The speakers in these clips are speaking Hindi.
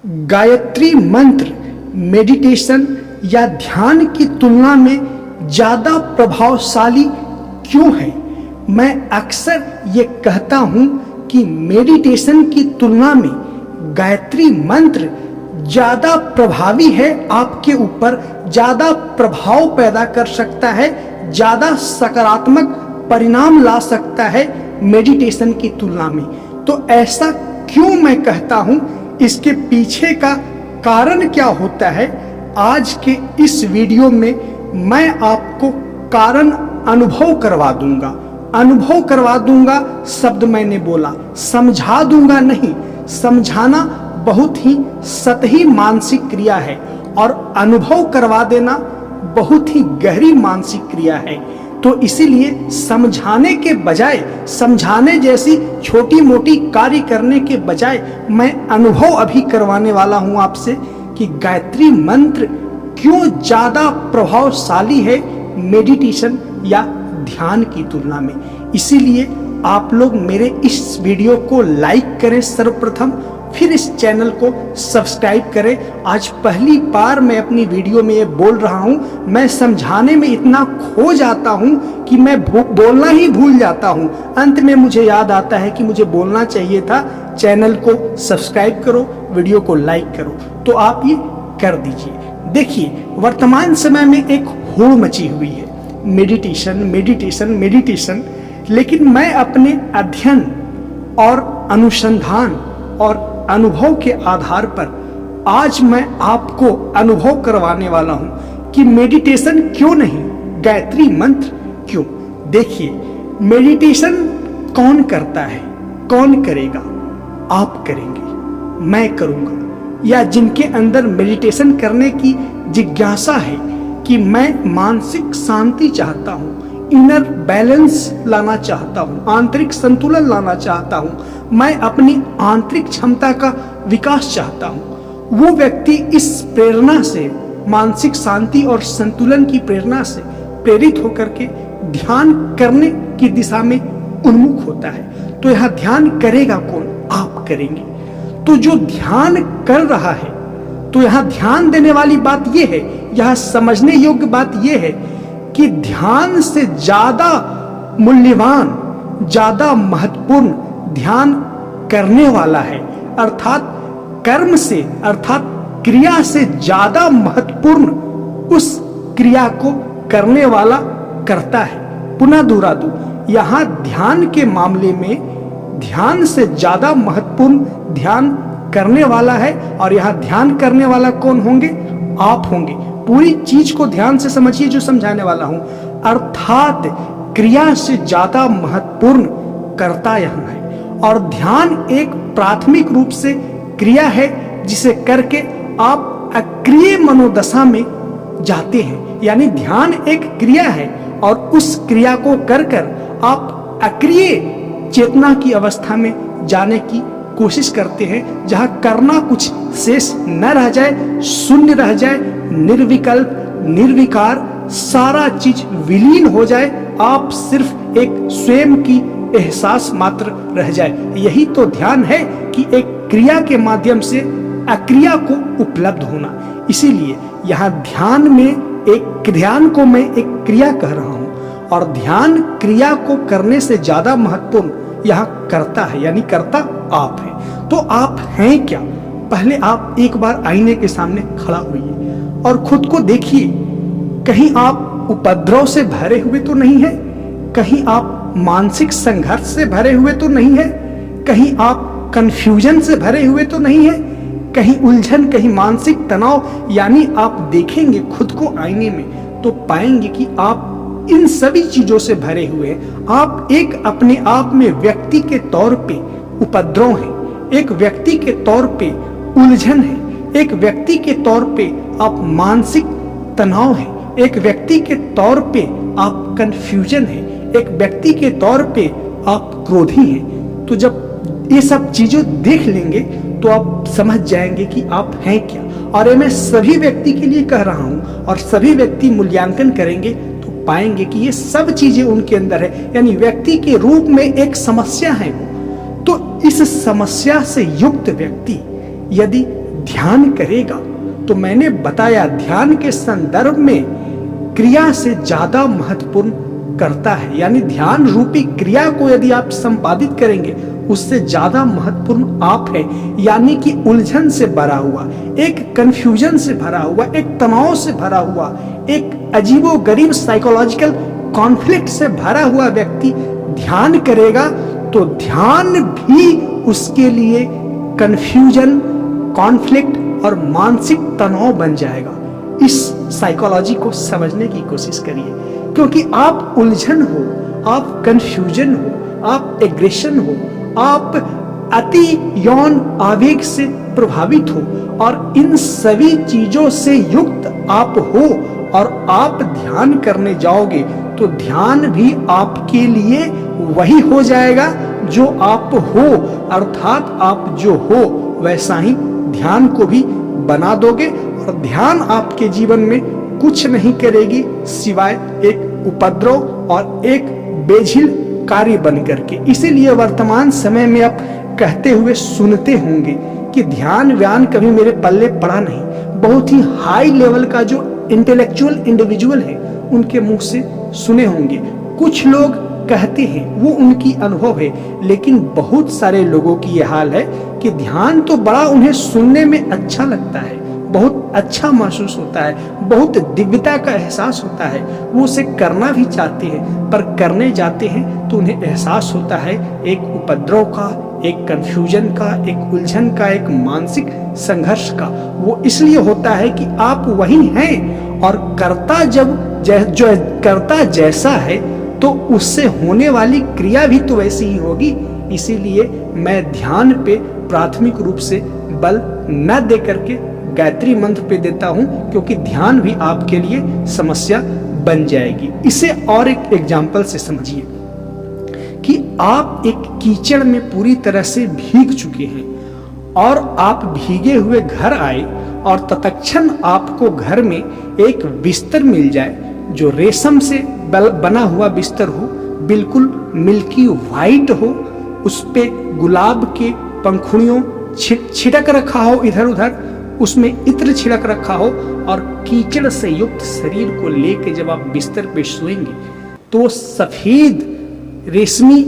गायत्री मंत्र मेडिटेशन या ध्यान की तुलना में ज़्यादा प्रभावशाली क्यों है? मैं अक्सर ये कहता हूँ कि मेडिटेशन की तुलना में गायत्री मंत्र ज़्यादा प्रभावी है, आपके ऊपर ज़्यादा प्रभाव पैदा कर सकता है, ज़्यादा सकारात्मक परिणाम ला सकता है मेडिटेशन की तुलना में। तो ऐसा क्यों मैं कहता हूँ, इसके पीछे का कारण क्या होता है, आज के इस वीडियो में मैं आपको कारण अनुभव करवा दूंगा। शब्द मैंने बोला, समझा दूंगा नहीं। समझाना बहुत ही सतही मानसिक क्रिया है और अनुभव करवा देना बहुत ही गहरी मानसिक क्रिया है। तो इसीलिए समझाने के बजाय, समझाने जैसी छोटी मोटी कार्य करने के बजाय मैं अनुभव अभी करवाने वाला हूं आपसे कि गायत्री मंत्र क्यों ज़्यादा प्रभावशाली है मेडिटेशन या ध्यान की तुलना में। इसीलिए आप लोग मेरे इस वीडियो को लाइक करें सर्वप्रथम, फिर इस चैनल को सब्सक्राइब करें। आज पहली बार मैं अपनी वीडियो में ये बोल रहा हूँ। मैं समझाने में इतना खो जाता हूँ कि मैं बोलना ही भूल जाता हूँ। अंत में मुझे याद आता है कि मुझे बोलना चाहिए था, चैनल को सब्सक्राइब करो, वीडियो को लाइक करो। तो आप ये कर दीजिए। देखिए, वर्तमान समय में एक होड़ मची हुई है, मेडिटेशन। लेकिन मैं अपने अध्ययन और अनुसंधान और अनुभव के आधार पर आज मैं आपको अनुभव करवाने वाला हूं कि मेडिटेशन क्यों नहीं, गायत्री मंत्र क्यों। देखिए, मेडिटेशन कौन करता है, कौन करेगा? आप करेंगे, मैं करूंगा, या जिनके अंदर मेडिटेशन करने की जिज्ञासा है कि मैं मानसिक शांति चाहता हूं, इनर बैलेंस लाना चाहता हूं, आंतरिक संतुलन लाना चाहता हूं, मैं अपनी आंतरिक क्षमता का विकास चाहता हूं, वो व्यक्ति इस प्रेरणा से, मानसिक शांति और संतुलन की प्रेरणा से प्रेरित होकर के ध्यान करने की दिशा में उन्मुख होता है। तो यहाँ ध्यान करेगा कौन? आप करेंगे। तो जो ध्यान कर रहा है, तो यहाँ ध्यान देने वाली बात यह है, यहाँ समझने योग्य बात यह है कि ध्यान से ज्यादा मूल्यवान, ज्यादा महत्वपूर्ण ध्यान करने वाला है। अर्थात कर्म से, अर्थात क्रिया से ज्यादा महत्वपूर्ण उस क्रिया को करने वाला करता है। पुनः दोहरा दूं, यहाँ ध्यान के मामले में ध्यान से ज्यादा महत्वपूर्ण ध्यान करने वाला है। और यहाँ ध्यान करने वाला कौन होंगे? आप होंगे। पूरी चीज को ध्यान से समझिए जो समझाने वाला हूं। अर्थात क्रिया से ज्यादा महत्वपूर्ण कर्ता यहाँ है। और ध्यान एक प्राथमिक रूप से क्रिया है जिसे करके आप अक्रिय मनोदशा में जाते हैं। यानी ध्यान एक क्रिया है और उस क्रिया को कर आप अक्रिय चेतना की अवस्था में जाने की कोशिश करते हैं, जहां करना कुछ शेष न रह जाए, शून्य रह जाए, निर्विकल्प, निर्विकार, सारा चीज विलीन हो जाए, आप सिर्फ एक स्वयं की एहसास मात्र रह जाए। यही तो ध्यान है कि एक क्रिया के माध्यम से अक्रिया को उपलब्ध होना। इसीलिए यहाँ ध्यान को मैं एक क्रिया कह रहा हूँ, और ध्यान क्रिया को करने से ज्यादा महत्वपूर्ण यहाँ करता है, यानी करता आप है। तो आप हैं क्या? पहले आप एक बार आईने के सामने खड़ा होइए और खुद को देखिए। कहीं आप उपद्रव से भरे हुए तो नहीं है, कहीं आप मानसिक संघर्ष से भरे हुए तो नहीं है, कहीं आप कंफ्यूजन से भरे हुए तो नहीं है, कहीं उलझन, कहीं मानसिक तनाव। यानी आप देखेंगे खुद को आईने में तो पाएंगे कि आप इन सभी चीजों से भरे हुए हैं। आप एक अपने आप में व्यक्ति के तौर पे उपद्रव हैं, एक व्यक्ति के तौर पे उलझन है, एक व्यक्ति के तौर पे आप मानसिक तनाव है, एक व्यक्ति के तौर पे आप कंफ्यूजन है, एक व्यक्ति के तौर पे आप क्रोधी हैं। तो जब ये सब चीजें देख लेंगे तो आप समझ जाएंगे कि आप हैं क्या। और ये मैं सभी व्यक्ति के लिए कह रहा हूं, और सभी व्यक्ति मूल्यांकन करेंगे तो पाएंगे कि ये सब चीजें उनके अंदर है। यानी व्यक्ति के रूप में एक समस्या है वो। तो इस समस्या से युक्त व्यक्ति यदि ध्यान करेगा। तो मैंने बताया ध्यान के संदर्भ में क्रिया से ज्यादा महत्वपूर्ण करता है, यानी ध्यान रूपी क्रिया को यदि आप संपादित करेंगे उससे ज्यादा महत्वपूर्ण आप है, यानी कि उलझन से भरा हुआ, एक कंफ्यूजन से भरा हुआ, एक तनाव से भरा हुआ, एक अजीबोगरीब साइकोलॉजिकल कॉन्फ्लिक्ट से भरा हुआ व्यक्ति ध्यान करेगा तो ध्यान भी उसके लिए कंफ्यूजन, कॉन्फ्लिक्ट और मानसिक तनाव बन जाएगा। इस साइकोलॉजी को समझने की कोशिश करिए, क्योंकि आप उलझन हो, आप कंफ्यूजन हो, आप एग्रेशन हो, आप अति यौन आवेग से प्रभावित हो और इन सभी चीजों से युक्त आप हो और आप ध्यान करने जाओगे तो ध्यान भी आपके लिए वही हो जाएगा जो आप हो, अर्थात आप जो हो वैसा ही ध्यान को भी बना दोगे और ध्यान आपके जीवन में कुछ नहीं करेगी सिवाय एक उपद्रव और एक बेझिल कार्य बन करके। इसीलिए वर्तमान समय में आप कहते हुए सुनते होंगे कि ध्यान व्यान कभी मेरे पल्ले पड़ा नहीं। बहुत ही हाई लेवल का जो इंटेलेक्चुअल इंडिविजुअल है उनके मुख से सुने होंगे। कुछ लोग कहते हैं, वो उनकी अनुभव है, लेकिन बहुत सारे लोगों की यह हाल है कि ध्यान तो बड़ा उन्हें सुनने में अच्छा लगता है, बहुत अच्छा महसूस होता है, बहुत दिव्यता का एहसास होता है, वो उसे करना भी चाहते हैं, पर करने जाते हैं तो उन्हें एहसास होता है एक उपद्रव का, एक कंफ्यूजन का, एक उलझन का, एक मानसिक संघर्ष का। वो इसलिए होता है कि आप वही हैं और करता जो करता जैसा है तो उससे होने वाली क्रिया भी तो वैसी ही होगी। इसीलिए मैं ध्यान पे प्राथमिक रूप से बल न दे करके गायत्री मंत्र पे देता हूं, क्योंकि ध्यान भी आपके लिए समस्या बन जाएगी। इसे और एक एग्जाम्पल से समझिए कि आप एक कीचड़ में पूरी तरह से भीग चुके हैं और आप भीगे हुए घर आए और तत्क्षण आपको घर में एक बिस्तर मिल जाए जो रेशम से बना हुआ बिस्तर हो, बिल्कुल मिल्की व्हाइट हो, उस पे गुलाब के पंखुड़ियों छिटक रखा हो, इधर उधर उसमें इत्र छिड़क रखा हो और कीचड़ से युक्त शरीर को लेके जब आप बिस्तर पे सोएंगे तो सफेद रेशमी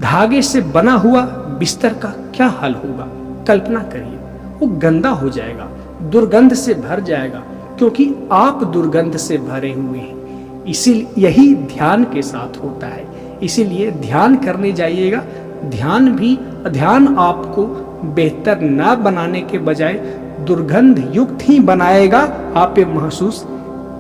धागे से बना हुआ बिस्तर का क्या हाल होगा। कल्पना करिए, वो गंदा हो जाएगा, दुर्गंध से भर जाएगा, क्योंकि आप दुर्गंध से भरे हुए हैं। इसीलिए यही ध्यान के साथ होता है। इसीलिए ध्यान करने जाइएगा, ध्यान आपको बेहतर ना बनाने के बजाय दुर्गंध युक्त ही बनाएगा, आप ये महसूस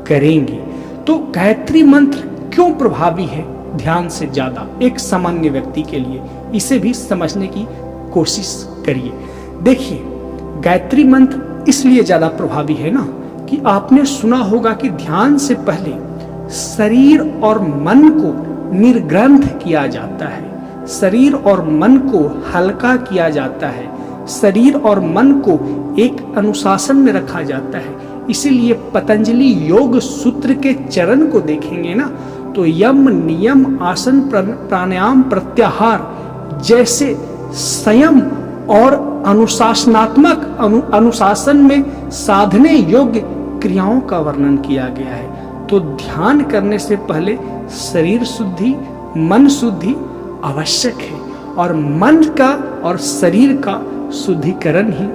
करेंगे। तो गायत्री मंत्र क्यों प्रभावी है ध्यान से ज्यादा एक सामान्य व्यक्ति के लिए, इसे भी समझने की कोशिश करिए। देखिए, गायत्री मंत्र इसलिए ज्यादा प्रभावी है ना कि आपने सुना होगा कि ध्यान से पहले शरीर और मन को निर्ग्रंथ किया जाता है, शरीर और मन को हल्का किया जाता है, शरीर और मन को एक अनुशासन में रखा जाता है। इसीलिए पतंजलि योग सूत्र के चरण को देखेंगे ना तो यम नियम आसन प्राणायाम प्रत्याहार जैसे संयम और अनुशासनात्मक अनुशासन में साधने योग्य क्रियाओं का वर्णन किया गया है। तो ध्यान करने से पहले शरीर शुद्धि, मन शुद्धि आवश्यक है और मन का और शरीर का शुद्धिकरण ही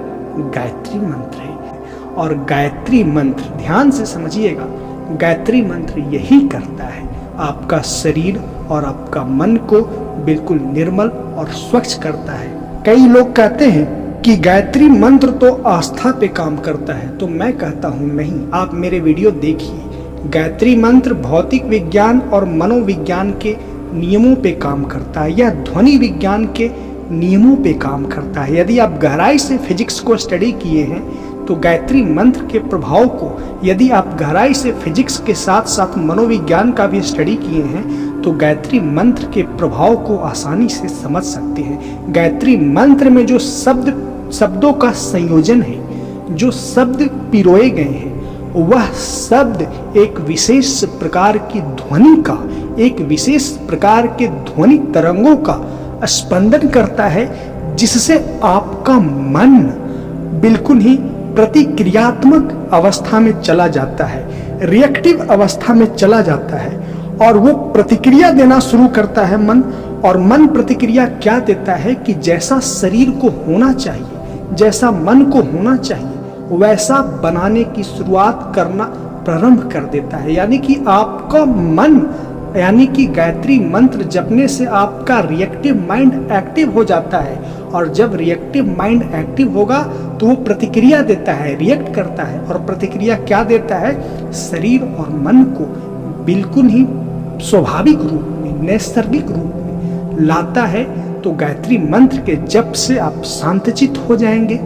गायत्री मंत्र है। और गायत्री मंत्र ध्यान से समझिएगा, गायत्री मंत्र यही करता है, आपका शरीर और आपका मन को बिल्कुल निर्मल और स्वच्छ करता है। कई लोग कहते हैं कि गायत्री मंत्र तो आस्था पे काम करता है, तो मैं कहता हूँ नहीं, आप मेरे वीडियो देखिए। गायत्री मंत्र भौतिक विज्ञान और मनोविज्ञान के नियमों पे काम करता है, यह ध्वनि विज्ञान के नियमों पे काम करता है। यदि आप गहराई से फिजिक्स को स्टडी किए हैं तो गायत्री मंत्र के प्रभाव को, यदि आप गहराई से फिजिक्स के साथ साथ मनोविज्ञान का भी स्टडी किए हैं तो गायत्री मंत्र के प्रभाव को आसानी से समझ सकते हैं। गायत्री मंत्र में जो शब्दों का संयोजन है, जो शब्द पिरोए गए हैं, वह शब्द एक विशेष प्रकार की ध्वनि का, एक विशेष प्रकार के ध्वनि तरंगों का स्पंदन करता है, जिससे आपका मन बिल्कुल ही प्रतिक्रियात्मक अवस्था में चला जाता है, रिएक्टिव अवस्था में चला जाता है और वो प्रतिक्रिया देना शुरू करता है मन। और मन प्रतिक्रिया क्या देता है कि जैसा शरीर को होना चाहिए, जैसा मन को होना चाहिए, वैसा बनाने की शुरुआत करना प्रारंभ कर देता है। यानी कि आपका मन, यानी कि गायत्री मंत्र जपने से आपका रिएक्टिव माइंड एक्टिव हो जाता है। और जब रिएक्टिव माइंड एक्टिव होगा तो वो प्रतिक्रिया देता है, रिएक्ट करता है। और प्रतिक्रिया क्या देता है? शरीर और मन को बिल्कुल ही स्वाभाविक रूप में, नैसर्गिक रूप में लाता है। तो गायत्री मंत्र के जप से आप शांतचित्त हो जाएंगे,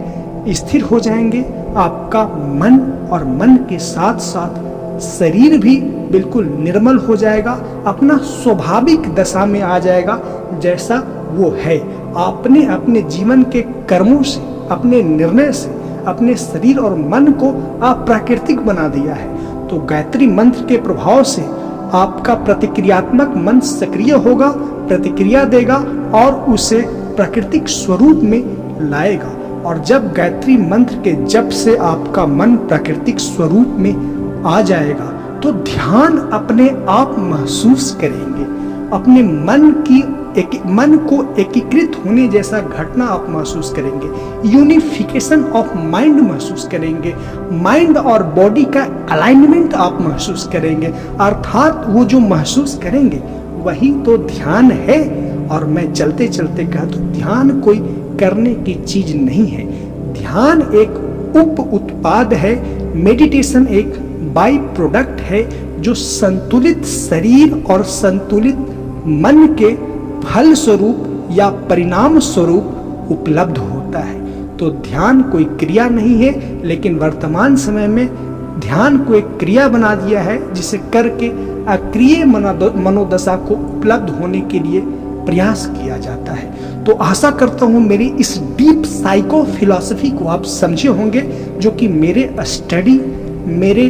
स्थिर हो जाएंगे। आपका मन और मन के साथ साथ शरीर भी बिल्कुल निर्मल हो जाएगा, अपना स्वाभाविक दशा में आ जाएगा जैसा वो है। आपने अपने जीवन के कर्मों से, अपने निर्णय से अपने शरीर और मन को आप प्राकृतिक बना दिया है। तो गायत्री मंत्र के प्रभाव से आपका प्रतिक्रियात्मक मन सक्रिय होगा, प्रतिक्रिया देगा और उसे प्राकृतिक स्वरूप में लाएगा। और जब गायत्री मंत्र के जप से आपका मन प्राकृतिक स्वरूप में आ जाएगा तो ध्यान अपने आप महसूस करेंगे, अपने मन को एकीकृत होने जैसा घटना आप महसूस करेंगे, यूनिफिकेशन ऑफ माइंड महसूस करेंगे, माइंड और बॉडी का अलाइनमेंट आप महसूस करेंगे। अर्थात वो जो महसूस करेंगे वही तो ध्यान है। और मैं चलते चलते कह दूं, ध्यान कोई करने की चीज नहीं है, ध्यान एक उप उत्पाद है, मेडिटेशन एक बाई प्रोडक्ट है जो संतुलित शरीर और संतुलित मन के फल स्वरूप या परिणाम स्वरूप उपलब्ध होता है। तो ध्यान कोई क्रिया नहीं है, लेकिन वर्तमान समय में ध्यान को एक क्रिया बना दिया है जिसे करके अक्रिय मनोदशा को उपलब्ध होने के लिए प्रयास किया जाता है। तो आशा करता हूं मेरी इस डीप साइको फिलॉसफी को आप समझे होंगे, जो कि मेरे स्टडी, मेरे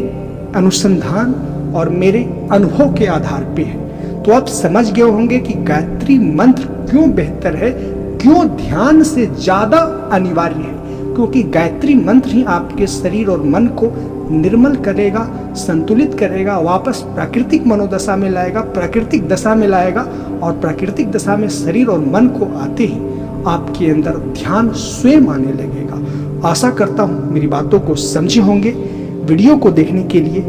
अनुसंधान और मेरे अनुभव के आधार पे है। तो आप समझ गए होंगे कि गायत्री मंत्र क्यों बेहतर है, क्यों ध्यान से ज्यादा अनिवार्य है। क्योंकि गायत्री मंत्र ही आपके शरीर और मन को निर्मल करेगा, संतुलित करेगा, वापस प्राकृतिक मनोदशा में लाएगा, प्राकृतिक दशा में लाएगा। और प्राकृतिक दशा में शरीर और मन को आते ही आपके अंदर ध्यान स्वयं आने लगेगा। आशा करता हूँ मेरी बातों को समझे होंगे। वीडियो को देखने के लिए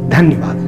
धन्यवाद।